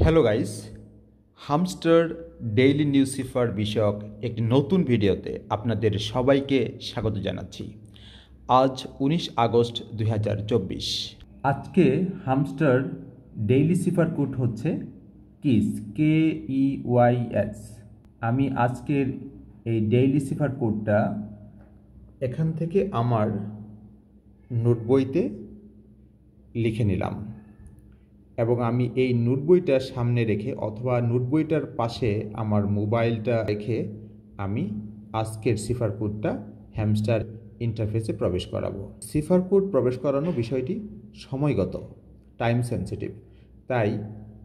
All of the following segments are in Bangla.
Hello guys, hamster daily news cipher বিষয়ক একটি নতুন ভিডিওতে আপনাদের সবাইকে স্বাগত জানাচ্ছি। আজ 19 আগস্ট 2024। আজকে হামস্টার ডেইলি সিফার কোড হচ্ছে কিস, KEYS। আমি আজকের এই ডেইলি সিফার কোডটা এখান থেকে আমার নোট বইতে লিখে নিলাম এবং আমি এই নোট বইটা সামনে রেখে অথবা নোট বইটার পাশে আমার মোবাইলটা রেখে আমি আজকের সিফার কোডটা হ্যামস্টার ইন্টারফেসে প্রবেশ করাবো। সিফার কোড প্রবেশ করানো বিষয়টি সময়গত, টাইম সেন্সিটিভ, তাই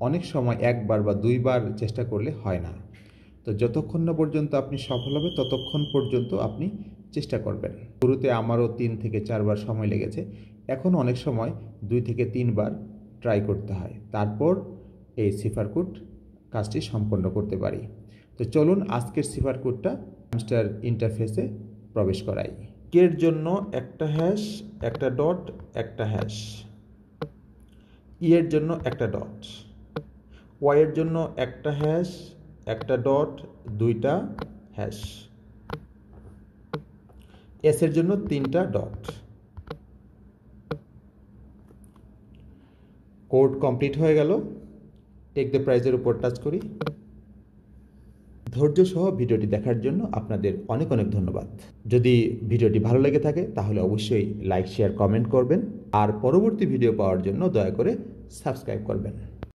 অনেক সময় একবার বা দুইবার চেষ্টা করলে হয় না। তো যতক্ষণ না পর্যন্ত আপনি সফল হবে ততক্ষণ পর্যন্ত আপনি চেষ্টা করবেন। শুরুতে আমারও 3 থেকে 4 বার সময় লেগেছে, এখন অনেক সময় 2 থেকে 3 বার ট্রাই করতে হয়, তারপর এই সিফার কোড কাজটি সম্পন্ন করতে পারি। তো চলুন আজকের সিফার কোডটা হ্যামস্টার ইন্টারফেসে প্রবেশ করাই। কের জন্য একটা হ্যাশ, একটা ডট, একটা হ্যাশ। ই এর জন্য একটা ডট। ওয়াই এর জন্য একটা হ্যাশ, একটা ডট, দুইটা হ্যাশ। এস এর জন্য 3টা ডট। কোড কমপ্লিট হয়ে গেল। টেক দ্য প্রাইজের উপর টাচ করি। ধৈর্য সহ ভিডিওটি দেখার জন্য আপনাদের অনেক অনেক ধন্যবাদ। যদি ভিডিওটি ভালো লেগে থাকে তাহলে অবশ্যই লাইক, শেয়ার, কমেন্ট করবেন আর পরবর্তী ভিডিও পাওয়ার জন্য দয়া করে সাবস্ক্রাইব করবেন।